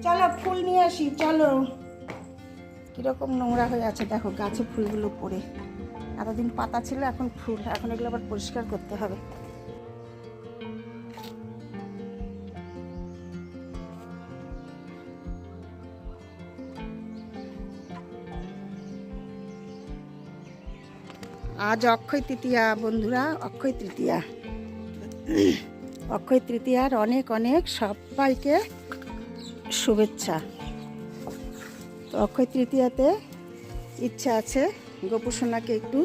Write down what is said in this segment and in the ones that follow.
চলো ফুল নিয়ে আসি, চলো। কীরকম নোংরা হয়ে আছে দেখো, গাছে ফুলগুলো পড়ে। এতদিন পাতা ছিল, এখন ফুল, এখন এগুলো আবার পরিষ্কার করতে হবে। আজ অক্ষয় তৃতীয়া বন্ধুরা, অক্ষয় তৃতীয়া। অক্ষয় তৃতীয়ার অনেক অনেক সবাইকে শুভেচ্ছা। তো অক্ষয় তৃতীয়াতে ইচ্ছা আছে গোপুসোনাকে একটু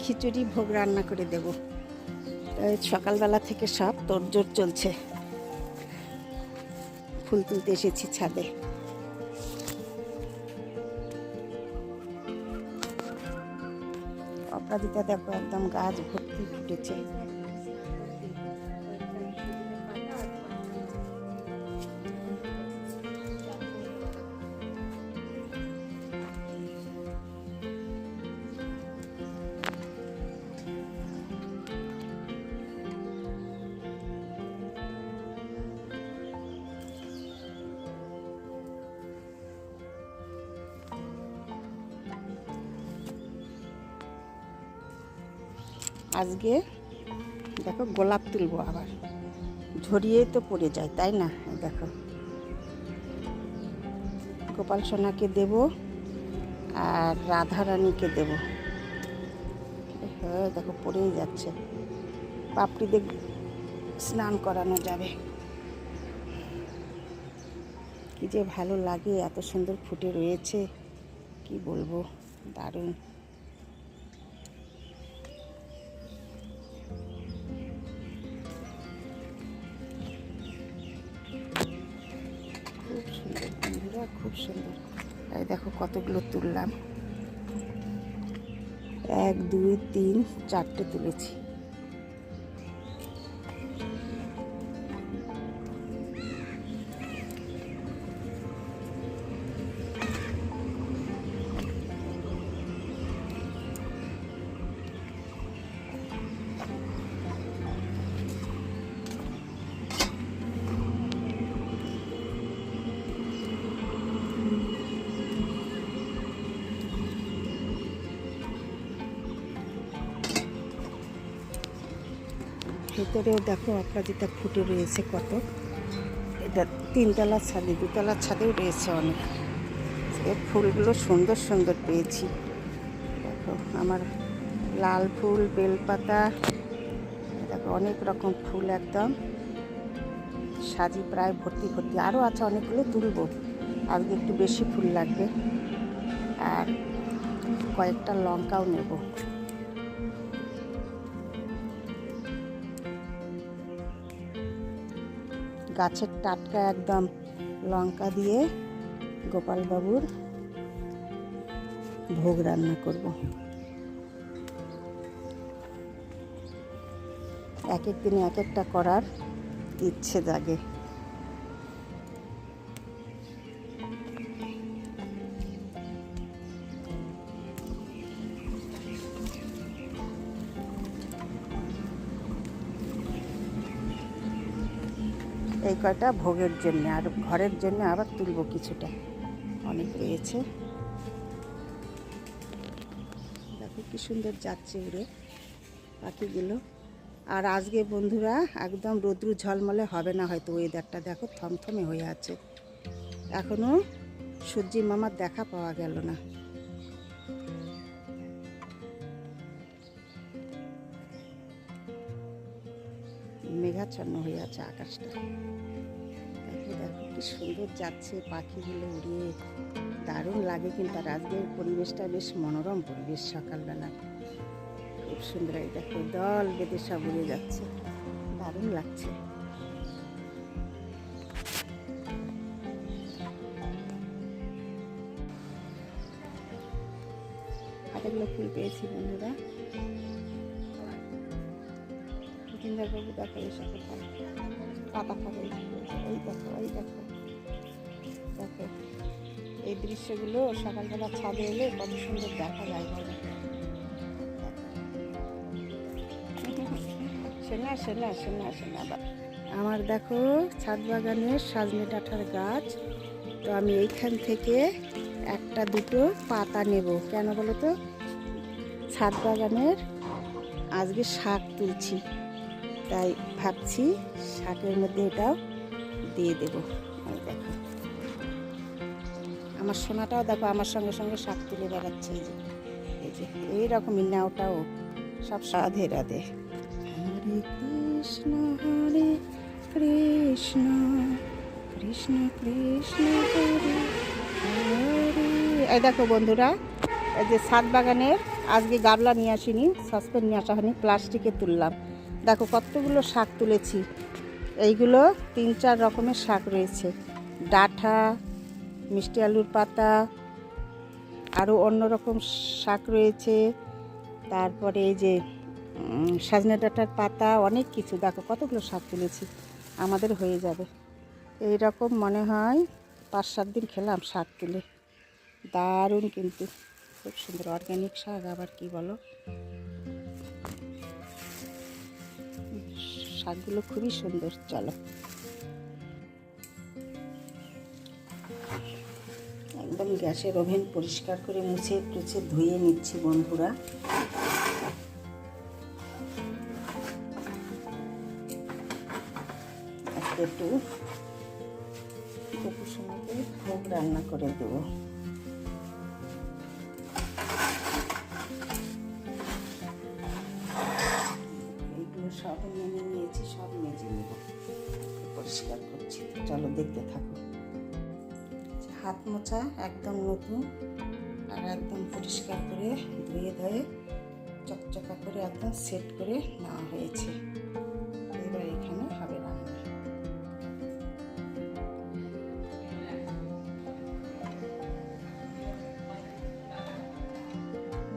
খিচুড়ি ভোগ রান্না করে দেব। সকালবেলা থেকে সব তোড়জোড় চলছে। ফুল তুলতে এসেছি ছাদে। অপরাজিতা দেখো একদম গাছ ভর্তি ফুটেছে। আজকে দেখো গোলাপ তুলবো, আবার ঝরিয়ে তো পড়ে যায়, তাই না? দেখো গোপাল সোনাকে দেব আর রাধারানীকে দেব। হ্যাঁ দেখো পড়েই যাচ্ছে। পাপড়ি দিয়ে স্নান করানো যাবে। কি যে ভালো লাগে, এত সুন্দর ফুটে রয়েছে, কি বলবো, দারুণ। খুব সুন্দর বন্ধুরা, খুব সুন্দর। এই দেখো কতগুলো তুললাম, 1 2 3 4টে তুলেছি। ভেতরেও দেখো অপরাজিতা ফুটে রয়েছে কত। এটা 3 তলার ছাদে, 2 তলার ছাদেও রয়েছে অনেক। এর ফুলগুলো সুন্দর সুন্দর পেয়েছি। দেখো আমার লাল ফুল, বেলপাতা, দেখো অনেক রকম ফুল একদম সাজি প্রায় ভর্তি ভর্তি। আরও আছে অনেকগুলো, তুলবো। আজকে একটু বেশি ফুল লাগবে। আর কয়েকটা লঙ্কাও নেব। গাছের টাটকা একদম লঙ্কা দিয়ে গোপালবাবুর ভোগ রান্না করব। এক এক দিনে এক একটা করার ইচ্ছে জাগে। এই কয়টা ভোগের জন্য, আর ঘরের জন্য আবার তুলবো কিছুটা, অনেক রয়েছে। দেখো কি সুন্দর যাচ্ছে উড়ে পাখিগুলো। আর আজকে বন্ধুরা একদম রৌদ্র ঝলমলে হবে না হয়তো, ওয়েদারটা দেখো থমথমে হয়ে আছে। এখনও সূর্যি মামার দেখা পাওয়া গেল না। মেঘাচ্ছন্ন হয়ে আছে আকাশটা। দেখো দেখো কি সুন্দর যাচ্ছে পাখিগুলো উড়িয়ে, দারুণ লাগে। কিন্তু আর আজকের পরিবেশটা বেশ মনোরম পরিবেশ সকালবেলা, খুব সুন্দর। এই দেখো দল বেঁধে সব উড়ে যাচ্ছে, দারুণ লাগছে। হাতেগুলো ফুল পেয়েছি বন্ধুরা। বাবু দেখো এই সাথে পাতা খাবে। এই দেখো এই দেখো দেখো, এই দৃশ্যগুলো সকালবেলা ছাদে এলে কত সুন্দর দেখা যায় বলো। শোনা শোনা শোনা শোনা আমার দেখো ছাদ বাগানের সজনে ডাঁটার গাছ। তো আমি এইখান থেকে একটা দুটো পাতা নেব, কেন বলো তো? ছাদ বাগানের আজকে শাক তুলছি, তাই ভাবছি শাকের মধ্যে এটাও দিয়ে দেব। এই দেখো আমার সোনাটাও দেখো আমার সঙ্গে সঙ্গে শাক তুলে বেড়াচ্ছে। এই যে এইরকমই না, ওটাও সব রাধে রাধে। হরে কৃষ্ণ কৃষ্ণ কৃষ্ণ কৃষ্ণ হরে হরে। এই দেখো বন্ধুরা, এই যে ছাদ বাগানের আজকে গাবলা নিয়ে আসিনি, সসপ্যান নিয়ে আসা হয়নি, প্লাস্টিকে তুললাম। দেখো কতগুলো শাক তুলেছি। এইগুলো 3-4 রকমের শাক রয়েছে, ডাঁটা, মিষ্টি আলুর পাতা, আরও অন্যরকম শাক রয়েছে। তারপরে এই যে সজনে ডাঁটার পাতা, অনেক কিছু। দেখো কতগুলো শাক তুলেছি, আমাদের হয়ে যাবে। এই রকম মনে হয় 5-7 দিন খেলাম শাক তুলে। দারুণ, কিন্তু খুব সুন্দর অর্গ্যানিক শাক, আবার কি বলো, শাকগুলো খুবই সুন্দর। চলো একদম গ্যাসের ওভেন পরিষ্কার করে মুছে টুছে ধুয়ে নিচ্ছি বন্ধুরা। আজকে একটু দুপুর সময়তে ভোগ রান্না করে দেবো। এইগুলো সব মেনে নিয়েছি, সব মেজে নেব, পরিষ্কার করছি। চলো দেখতে থাকো। হাত মোছা একদম নতুন, আর একদম পরিষ্কার করে ধুয়ে ধুয়ে চকচকা করে একদম সেট করে নেওয়া হয়েছে। এবার এখানে হবে রান্না।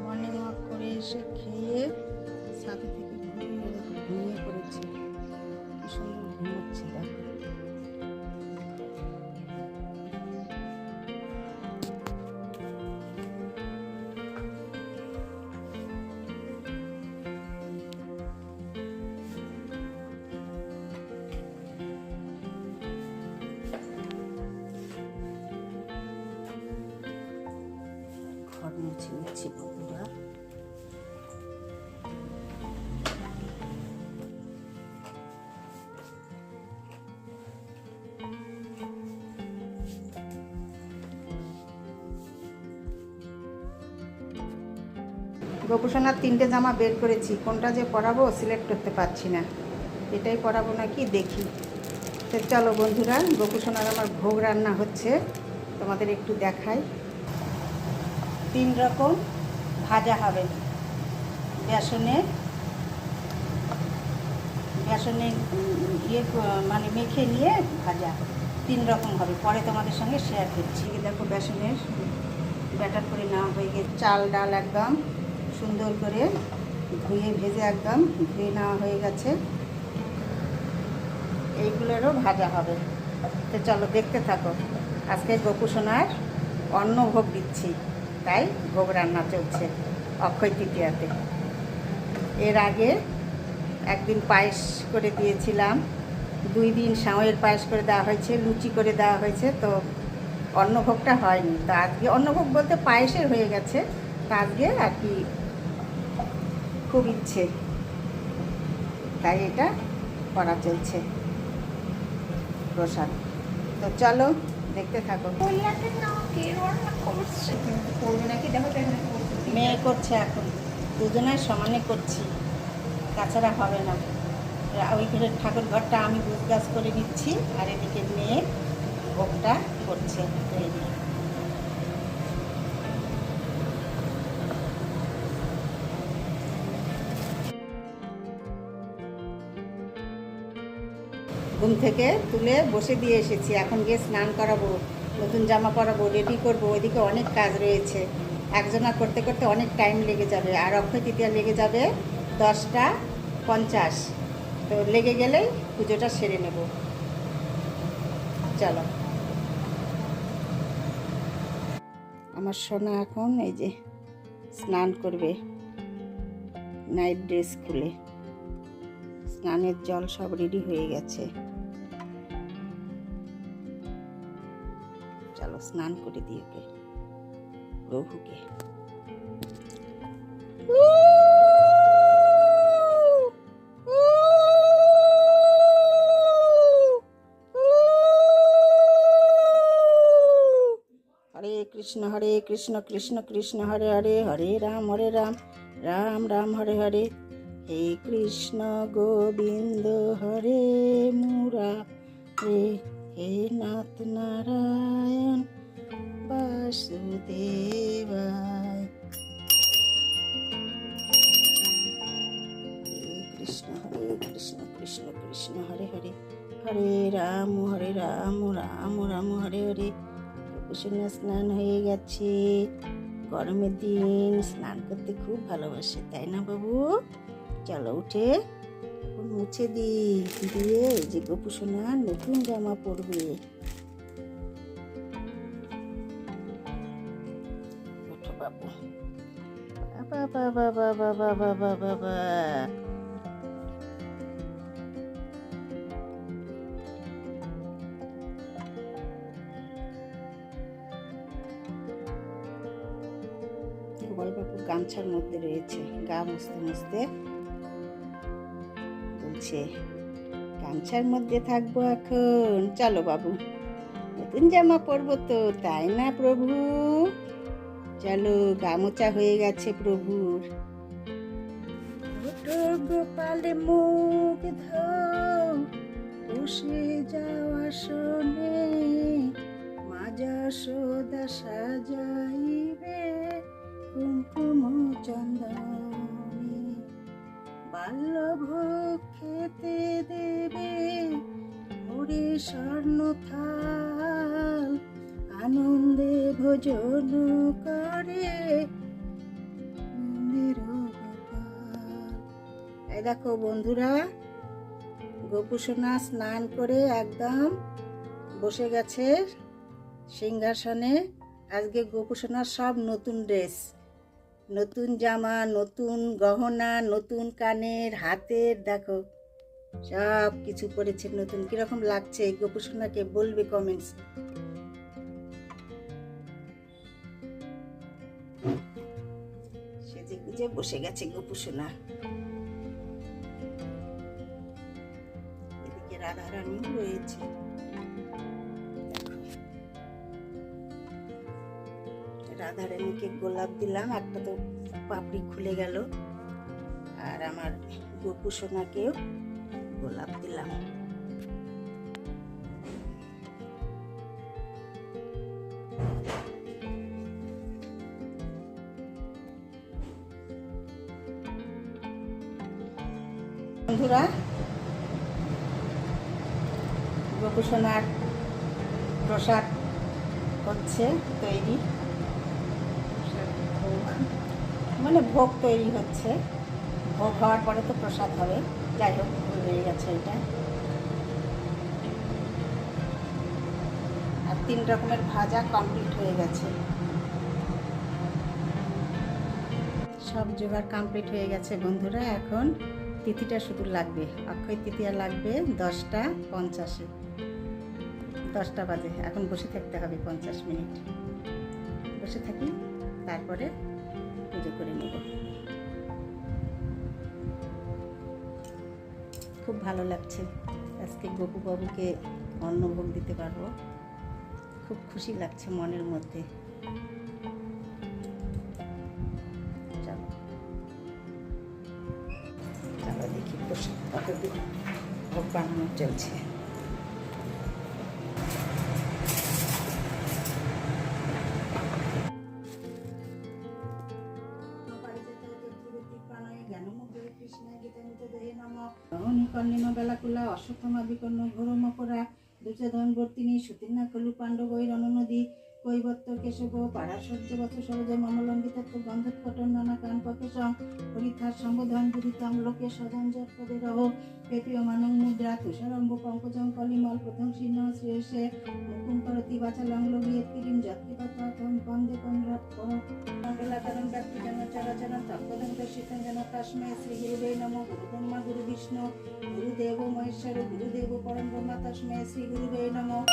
মর্নিং ওয়াক করে এসে খেয়ে ছাদে থেকে ঘুমিয়ে পড়েছি। কি সুন্দর ঘুমোচ্ছে দেখো। ঘর মুছে নিচ্ছি বন্ধুরা। গোপুসোনার 3টে জামা বের করেছি, কোনটা যে পরাবো সিলেক্ট করতে পারছি না। এটাই পরাবো নাকি দেখি। তো চলো বন্ধুরা, গোপুসোনার আমার ভোগ রান্না হচ্ছে, তোমাদের একটু দেখাই। 3 রকম ভাজা হবে। বেসনে মানে মেখে নিয়ে ভাজা 3 রকম হবে, পরে তোমাদের সঙ্গে শেয়ার করছি। দেখো বেসনের ব্যাটার করে নেওয়া হয়ে গেছে। চাল ডাল একদম সুন্দর করে ধুয়ে ভেজে একদম ধুয়ে নেওয়া হয়ে গেছে। এইগুলোরও ভাজা হবে। তো চলো দেখতে থাকো। আজকে গোপুসোনার অন্ন ভোগ দিচ্ছি, তাই ভোগ রান্না চলছে অক্ষয় তৃতীয়াতে। এর আগে একদিন পায়েস করে দিয়েছিলাম, 2 দিন সাঁওয়ের পায়েস করে দেওয়া হয়েছে, লুচি করে দেওয়া হয়েছে। তো অন্নভোগটা হয়নি। তো আজকে অন্নভোগ বলতে পায়েসের হয়ে গেছে। তো আজকে আর কি খুব ইচ্ছে, তাই এটা করা চলছে প্রসাদ। তো চলো দেখতে থাকো। মেয়ে করছে, এখন দুজনের সমানে করছি, তাছাড়া হবে না। ওই ঘরের ঠাকুর ঘরটা আমি গুছগাছ করে নিচ্ছি, আর এদিকে মেয়ে ভোগটা করছে তৈরি। ঘুম থেকে তুলে বসে দিয়ে এসেছি, এখন গিয়ে স্নান করাবো, নতুন জামা পরাবো, রেডি করবো। ওইদিকে অনেক কাজ রয়েছে, একজনা করতে করতে অনেক টাইম লেগে যাবে। আর অক্ষয় তৃতীয়া লেগে যাবে 10টা 50। তো লেগে গেলেই পুজোটা সেরে নেব। চলো। আমার সোনা এখন এই যে স্নান করবে, নাইট ড্রেস খুলে স্নানের জল সব রেডি হয়ে গেছে। চলো স্নান করে দিই ওকে, প্রভুকে। হরে কৃষ্ণ কৃষ্ণ কৃষ্ণ হরে হরে, হরে রাম রাম রাম হরে হরে। হে কৃষ্ণ গোবিন্দ হরে মুরারে, হে নাথ নারায়ণ বাসুদেবায়। হরে কৃষ্ণ কৃষ্ণ কৃষ্ণ হরে হরে, হরে রাম রাম রাম হরে হরে। গোপুসোনা স্নান হয়ে গেছে। গরমের দিন স্নান করতে খুব ভালোবাসে, তাই না বাবু? চলো উঠে এখন মুছে দিয়ে যে গোপুসোনা নতুন জামা পরবে। ওঠো বাবু। বাবা বাবা বাবা বাবা বাবা। গোপাল বাবু গামছার মধ্যে রয়েছে, গা মুছতে মুছতে বলছে গামছার মধ্যে থাকবো এখন। চলো বাবু, নতুন জামা পরবো তো, তাই না প্রভু? চলো, গামোচা হয়ে গেছে প্রভুর। গোপালে মুখ ধোও, বসে যাওয়া শোনে, মা যশোদা সাজাইবে কুমকুম চন্দনে, বাল্যভোগ খেতে দেবে মুড়ি স্বর্ণ থাল, আনন্দে ভোজন করে এই দেখো বন্ধুরা, গোপুসোনা স্নান করে একদম বসে গেছে সিংহাসনে। আজকে গোপুসোনার সব নতুন ড্রেস, নতুন জামা, নতুন গহনা, নতুন কানের, হাতের, দেখো সব কিছু পরেছে নতুন। কিরকম লাগছে গোপুসোনাকে বলবে কমেন্টস। সেজে গুজে বসে গেছে গোপুসোনা। এদিকে রাধারানী রয়েছে। রাধারানীকে গোলাপ দিলাম, একটা তো পাপড়ি খুলে গেল, আর আমার গোপুসোনাকেও গোলাপ দিলাম। বন্ধুরা, গোপুসোনার প্রসাদ হচ্ছে তৈরি, মানে ভোগ তৈরি হচ্ছে। ভোগ হওয়ার পরে তো প্রসাদ হবে। যাই হোক, হয়ে গেছে এটা। আর 3 রকমের ভাজা কমপ্লিট হয়ে গেছে। সব জোগাড় কমপ্লিট হয়ে গেছে বন্ধুরা। এখন তিথিটা শুধু লাগবে, অক্ষয় তৃতীয়া লাগবে 10টা 50-এ, 10টা বাজে। এখন বসে থাকতে হবে 50 মিনিট। বসে থাকি, তারপরে পুজো করে নেব। খুব ভালো লাগছে আজকে গোপু বাবুকে অন্নভোগ দিতে পারবো, খুব খুশি লাগছে মনের মধ্যে। চলো চলো দেখি প্রসাদ কতদূর ভোগ বানানো চলছে। কর্ণিম বেলাকুলা অশ্বত্থমা বিকর্ণ ঘোর মকরা দুর্যোধন বর্তিনী সুতীর্ণা কলু পাণ্ডব নদী কৈবত্য কেশব পারাশর্য বত সরজ মমলঙ্গিতত্ব গন্ধৎকটন নানা কান পকেশং হরিথার সম্বোধন বুদিতং লোকে সদঞ্জত পদে রহ পেপীয়মানং মুদ্রা তুষারম্ভ পঙ্কজং কলিমল প্রথম শীর্ণ শ্রেয়সে মুকুম করতি বাচালং লোভিয়েত্তিরিম যৎকিপত্তম বন্দে মণ্ডলাকারং ব্যক্তিজন চরাচরণ তৎপদং দর্শিতং যেন তস্মৈ শ্রী গুরুবে নমঃ গুরু ব্রহ্মা গুরু বিষ্ণু গুরুদেব মহেশ্বর গুরুদেব পরম ব্রহ্মা তস্মৈ শ্রী গুরুবে নমঃ।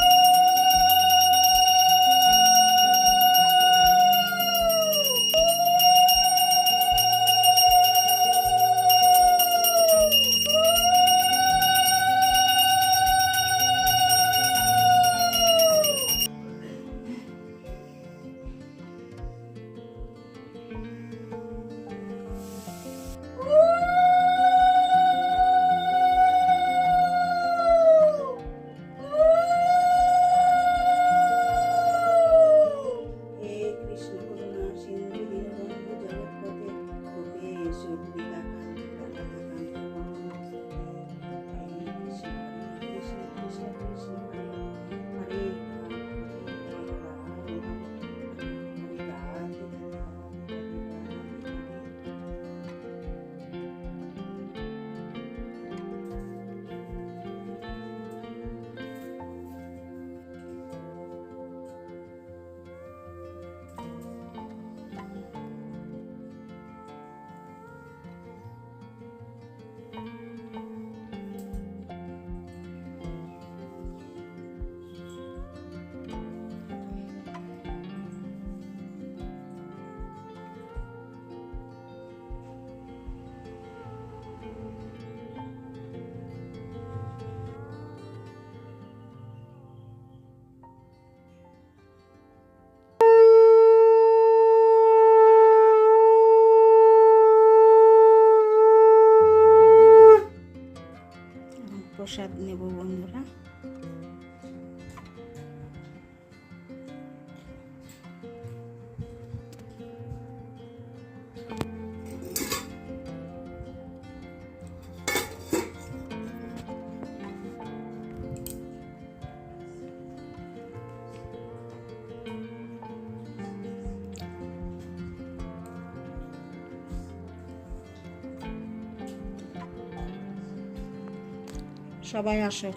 প্রসাদ নেব বন্ধুরা। সবাই আসো,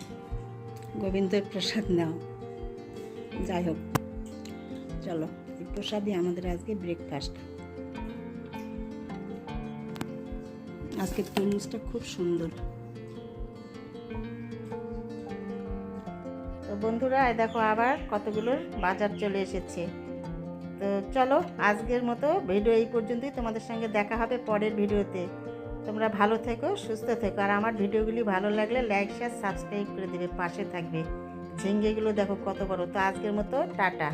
গোবিন্দের প্রসাদ নাও। যাই হোক, চলো, এই প্রসাদই আমাদের আজকে ব্রেকফাস্ট। আজকে তরমুজটা খুব সুন্দর। তো বন্ধুরা, দেখো আবার কতগুলো বাজার চলে এসেছে। তো চলো, আজকের মতো ভিডিও এই পর্যন্তই। তোমাদের সঙ্গে দেখা হবে পরের ভিডিওতে। তোমরা ভালো থেকো, সুস্থ থেকো। আর আমার ভিডিওগুলি ভালো লাগলে লাইক শেয়ার সাবস্ক্রাইব করে দেবে, পাশে থাকবে। ঝিঙ্গেগুলো দেখো কত বড়। তো আজকের মতো টাটা।